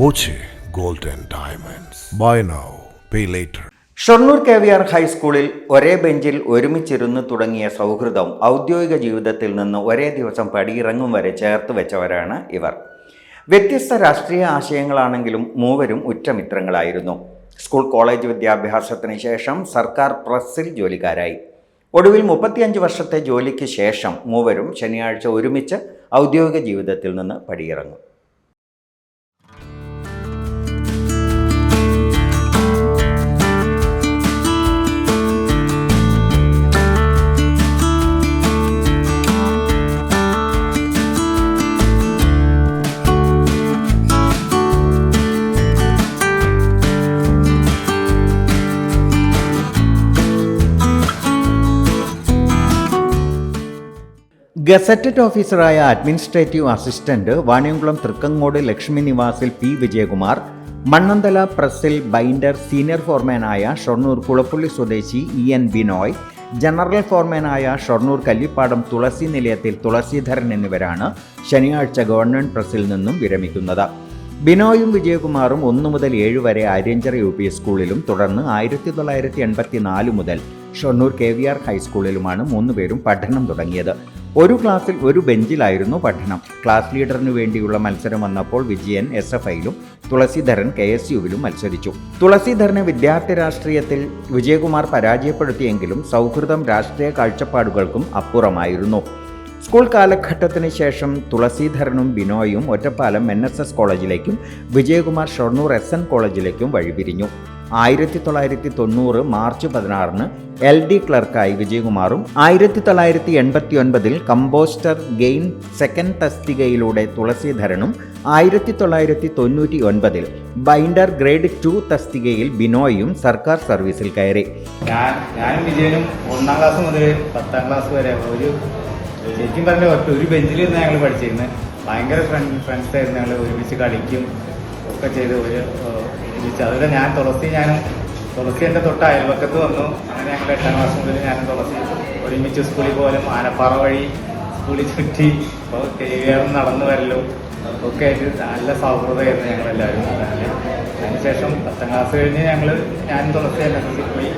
Boche gold and diamonds. Buy now pay later. Shoranur KVR ഹൈസ്കൂളിൽ ഒരേ ബെഞ്ചിൽ ഒരുമിച്ചിരുന്ന് തുടങ്ങിയ സൗഹൃദം ഔദ്യോഗിക ജീവിതത്തിൽ നിന്ന് ഒരേ ദിവസം പടിയിറങ്ങും വരെ ചേർത്ത് വെച്ചവരാണ് ഇവർ. വ്യത്യസ്ത രാഷ്ട്രീയ ആശയങ്ങളാണെങ്കിലും മൂവരും ഉറ്റമിത്രങ്ങളായിരുന്നു. സ്കൂൾ കോളേജ് വിദ്യാഭ്യാസത്തിന് ശേഷം സർക്കാർ പ്രസ്സിൽ ജോലിക്കാരായി. ഒടുവിൽ 35 വർഷത്തെ ജോലിക്ക് ശേഷം മൂവരും ശനിയാഴ്ച ഒരുമിച്ച് ഔദ്യോഗിക ജീവിതത്തിൽ നിന്ന് പടിയിറങ്ങും. ഗസറ്റഡ് ഓഫീസറായ അഡ്മിനിസ്ട്രേറ്റീവ് അസിസ്റ്റന്റ് വാണിയംകുളം തൃക്കങ്ങോട് ലക്ഷ്മി നിവാസിൽ P. വിജയകുമാർ, മണ്ണന്തല പ്രസ്സിൽ ബൈൻഡർ സീനിയർ ഫോർമാനായ ഷൊർണൂർ കുളപ്പുള്ളി സ്വദേശി EN ബിനോയ്, ജനറൽ ഫോർമാനായ ഷൊർണൂർ കല്ലിപ്പാടം തുളസി നിലയത്തിൽ തുളസീധരൻ എന്നിവരാണ് ശനിയാഴ്ച ഗവൺമെന്റ് പ്രസ്സിൽ നിന്നും വിരമിക്കുന്നത്. ബിനോയും വിജയകുമാറും 1 മുതൽ 7 വരെ ആര്യഞ്ചിറ UP സ്കൂളിലും തുടർന്ന് 1984 മുതൽ ഷൊർണൂർ KVR ഹൈസ്കൂളിലുമാണ് 3 പേരും പഠനം തുടങ്ങിയത്. ഒരു ക്ലാസ്സിൽ ഒരു ബെഞ്ചിലായിരുന്നു പഠനം. ക്ലാസ് ലീഡറിനു വേണ്ടിയുള്ള മത്സരം വന്നപ്പോൾ വിജയൻ SFIയിലും തുളസീധരൻ KSUവിലും മത്സരിച്ചു. തുളസീധരനെ വിദ്യാർത്ഥി രാഷ്ട്രീയത്തിൽ വിജയകുമാർ പരാജയപ്പെടുത്തിയെങ്കിലും സൗഹൃദം രാഷ്ട്രീയ കാഴ്ചപ്പാടുകൾക്കും അപ്പുറമായിരുന്നു. സ്കൂൾ കാലഘട്ടത്തിന് ശേഷം തുളസീധരനും ബിനോയും ഒറ്റപ്പാലം NSS കോളേജിലേക്കും വിജയകുമാർ ഷൊർണൂർ SN കോളേജിലേക്കും വഴിപിരിഞ്ഞു. 1990 മാർച്ച് 16 LD ക്ലർക്കായി വിജയകുമാറും 1989 കമ്പോസ്റ്റർ ഗെയിൻ സെക്കൻഡ് തസ്തികയിലൂടെ തുളസീധരനും 1999 ബൈൻഡർ ഗ്രേഡ് 2 തസ്തികയിൽ ബിനോയും സർക്കാർ സർവീസിൽ കയറി. ഞാനും വിജയനും 1ാം ക്ലാസ് മുതൽ 10ാം ക്ലാസ് വരെ ശരിക്കും പറഞ്ഞ ഒരു ബെഞ്ചിൽ നിന്ന് ഞങ്ങൾ പഠിച്ചിരുന്നത്. ഭയങ്കര ഫ്രണ്ട്സ് ആയിരുന്നു. ഞങ്ങൾ ഒരുമിച്ച് കളിക്കും ഒക്കെ ചെയ്ത് ഒരുമിച്ച്. അതുപോലെ തുളസി എൻ്റെ തൊട്ട് അയൽവക്കത്ത് വന്നു. അങ്ങനെ ഞങ്ങൾ 8ാം ക്ലാസ് മുതൽ ഞാനും തുളസി ഒരുമിച്ച് സ്കൂളിൽ പോലും ആനപ്പാറ വഴി സ്കൂളിൽ ചുറ്റി KVR നടന്നു വരലും ഒക്കെ ആയിട്ട് നല്ല സൗഹൃദമായിരുന്നു ഞങ്ങളെല്ലാവരും. അതിനുശേഷം 10ാം ക്ലാസ് കഴിഞ്ഞ് ഞാനും തുളസി NSS പോയി.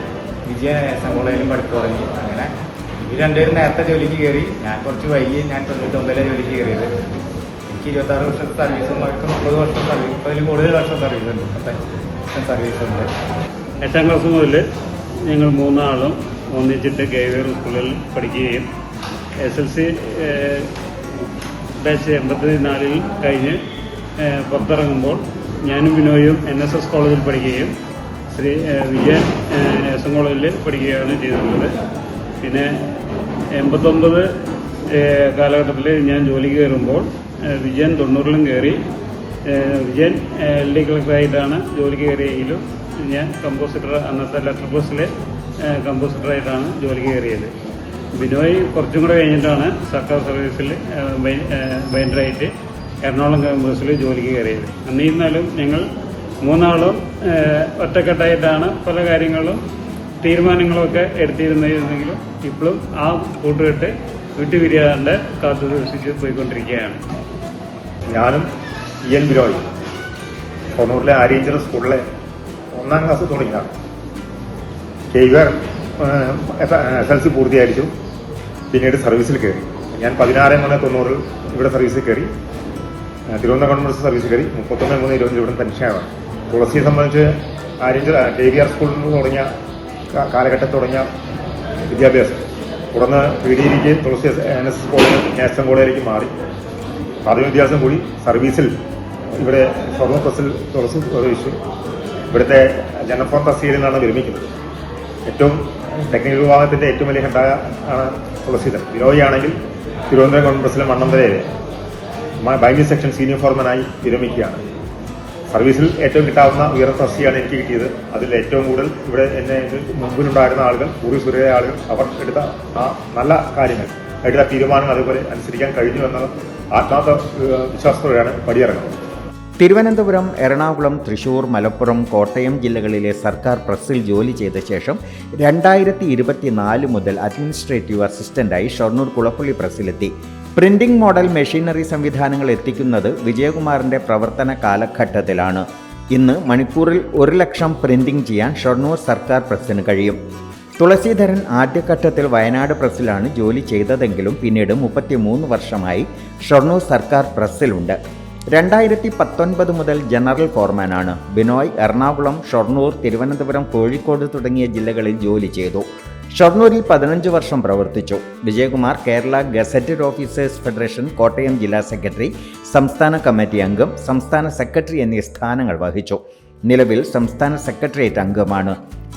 വിജയൻ SN കോളേജിലും പഠിച്ചു തുടങ്ങി. അങ്ങനെ ഇവർ രണ്ടുപേരും നേരത്തെ ജോലിക്ക് കയറി. ഞാൻ കുറച്ച് വൈകി. ഞാൻ 99 ജോലിക്ക് കയറിയത്. എനിക്ക് 26 വർഷത്തെ സർവീസും അവർക്ക് 30 വർഷം സർവീസ്, 30 കൂടുതൽ വർഷം സർവീസ് ഉണ്ട്. സർവീസ് ഉണ്ട്. 8ാം ക്ലാസ് മുതൽ ഞങ്ങൾ 3 ആളും ഒന്നിച്ചിട്ട് KVR സ്കൂളിൽ പഠിക്കുകയും SLC ബാച്ച് 84 കഴിഞ്ഞ് പുറത്തിറങ്ങുമ്പോൾ ഞാനും ബിനോയും NSS കോളേജിൽ പഠിക്കുകയും വിജയൻ SN കോളേജിൽ പഠിക്കുകയാണ് ചെയ്തിട്ടുള്ളത്. പിന്നെ 89 കാലഘട്ടത്തിൽ ഞാൻ ജോലിക്ക് കയറുമ്പോൾ വിജയൻ 90ലും കയറി. വിജയൻ LD ക്ലർക്കായിട്ടാണ് ജോലിക്ക് കയറിയെങ്കിലും ഞാൻ കമ്പോസിറ്റർ, അന്നത്തെ ലെറ്റർ പ്രസ്സിലെ കമ്പോസിറ്ററായിട്ടാണ് ജോലിക്ക് കയറിയത്. ബിനോയ് കുറച്ചും കൂടെ കഴിഞ്ഞിട്ടാണ് സർക്കാർ സർവീസിൽ ബൈൻഡറായിട്ട് എറണാകുളം ക്യാമ്പസിൽ ജോലിക്ക് കയറിയത്. എന്നിരുന്നാലും ഞങ്ങൾ 3 ആളും ഒറ്റക്കെട്ടായിട്ടാണ് പല കാര്യങ്ങളും തീരുമാനങ്ങളൊക്കെ എടുത്തിരുന്നെങ്കിലും ഇപ്പോഴും ആ കൂട്ടുകെട്ട് വിട്ടുപിരിയാണ്ട് കാത്തു സൂക്ഷിച്ച് പോയിക്കൊണ്ടിരിക്കുകയാണ്. ഞാനും EN ബിനോയ് ഷൊർണൂരിലെ ആര്യഞ്ചിറ സ്കൂളിലെ 1ാം ക്ലാസ് തുടങ്ങിയാണ്. KVR SLC പൂർത്തിയായിരിച്ചു. പിന്നീട് സർവീസിൽ കയറി. ഞാൻ 16/3/90 ഇവിടെ സർവീസിൽ കയറി. തിരുവനന്തപുരം ഗവൺമെന്റ് സർവീസിൽ കയറി. 31/3/20 ഇവിടെ പെൻഷനാണ്. തുളസിയെ സംബന്ധിച്ച് ആര്യഞ്ചിറ KVR സ്കൂളിൽ നിന്ന് തുടങ്ങിയ കാലഘട്ടത്തിൽ തുടങ്ങിയ വിദ്യാഭ്യാസം തുടർന്ന് PDയിലേക്ക് തുളസി NSS കോളേജ് SN കോളേജിലേക്ക് മാറി. പ്രാഥമിക വിദ്യാഭ്യാസം കൂടി സർവീസിൽ ഇവിടെ ഷൊർണൂർ പ്രസ്സിൽ തുളസി പ്രവേശിച്ചു. ഇവിടുത്തെ ജനറൽ ഫോം തസ്തികയിൽ നിന്നാണ് വിരമിക്കുന്നത്. ഏറ്റവും ടെക്നിക്കൽ വിഭാഗത്തിൻ്റെ ഏറ്റവും വലിയ ഹെഡായ ആണ് തുളസീധരൻ. ബിനോയ് ആണെങ്കിൽ തിരുവനന്തപുരം ഗവൺമെന്റ് പ്രസ്സിലെ മണ്ണന്തലയിലെ ബൈൻഡിംഗ് സെക്ഷൻ സീനിയർ ഫോർമാനായി വിരമിക്കുകയാണ്. സർവീസിൽ ഏറ്റവും കിട്ടാവുന്ന ഉയർന്ന തസ്തികയാണ് എനിക്ക് കിട്ടിയത്. അതിൽ ഏറ്റവും കൂടുതൽ ഇവിടെ എന്നെ മുമ്പിലുണ്ടായിരുന്ന ആളുകൾ, പൂർവ്വസൂര്യ ആളുകൾ, അവർ എടുത്ത ആ നല്ല കാര്യങ്ങൾ, എടുത്ത തീരുമാനങ്ങൾ അതുപോലെ അനുസരിക്കാൻ കഴിഞ്ഞു എന്ന ആത്മാർത്ഥ വിശ്വാസത്തോടെയാണ് പടിയിറങ്ങുന്നത്. തിരുവനന്തപുരം, എറണാകുളം, തൃശൂർ, മലപ്പുറം, കോട്ടയം ജില്ലകളിലെ സർക്കാർ പ്രസ്സിൽ ജോലി ചെയ്ത ശേഷം 2024 മുതൽ അഡ്മിനിസ്ട്രേറ്റീവ് അസിസ്റ്റന്റായി ഷൊർണൂർ കുളപ്പള്ളി പ്രസ്സിലെത്തി. പ്രിന്റിംഗ് മോഡൽ മെഷീനറി സംവിധാനങ്ങൾ എത്തിക്കുന്നത് വിജയകുമാറിന്റെ പ്രവർത്തന കാലഘട്ടത്തിലാണ്. ഇന്ന് മണിക്കൂറിൽ 1 ലക്ഷം പ്രിന്റിംഗ് ചെയ്യാൻ ഷൊർണൂർ സർക്കാർ പ്രസ്സിന് കഴിയും. തുളസീധരൻ ആദ്യഘട്ടത്തിൽ വയനാട് പ്രസ്സിലാണ് ജോലി ചെയ്തതെങ്കിലും പിന്നീട് 33 വർഷമായി ഷൊർണൂർ സർക്കാർ പ്രസ്സിലുണ്ട്. 2019 മുതൽ ജനറൽ ഫോർമാനാണ്. ബിനോയ് എറണാകുളം, ഷൊർണൂർ, തിരുവനന്തപുരം, കോഴിക്കോട് തുടങ്ങിയ ജില്ലകളിൽ ജോലി ചെയ്തു. ഷൊർണൂരിൽ 15 വർഷം പ്രവർത്തിച്ചു. Vijayakumar Kerala gazetted officers federation Kottayam ജില്ലാ സെക്രട്ടറി, സംസ്ഥാന കമ്മിറ്റി അംഗം, സംസ്ഥാന സെക്രട്ടറി എന്നീ സ്ഥാനങ്ങൾ വഹിച്ചു. നിലവിൽ സംസ്ഥാന സെക്രട്ടേറിയറ്റ് അംഗമാണ്.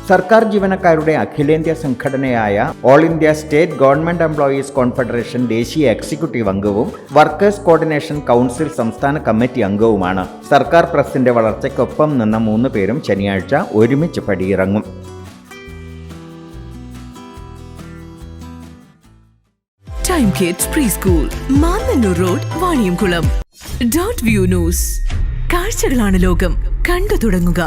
സർക്കാർ ജീവനക്കാരുടെ അഖിലേന്ത്യാ സംഘടനയായ all India state government employees confederation ദേശീയ എക്സിക്യൂട്ടീവ് അംഗവും വർക്കേഴ്സ് കോർഡിനേഷൻ കൗൺസിൽ സംസ്ഥാന കമ്മിറ്റി അംഗവുമാണ്. സർക്കാർ പ്രസിന്റെ വളർച്ചയ്ക്കൊപ്പം നിന്ന 3 പേരും ശനിയാഴ്ച ഒരുമിച്ച് പടിയിറങ്ങും. Time kids pre school, Mannannur road, Vaniyamkulam. Dot view news. കാഴ്ചകളാണ് ലോകം, കണ്ടു തുടങ്ങുക.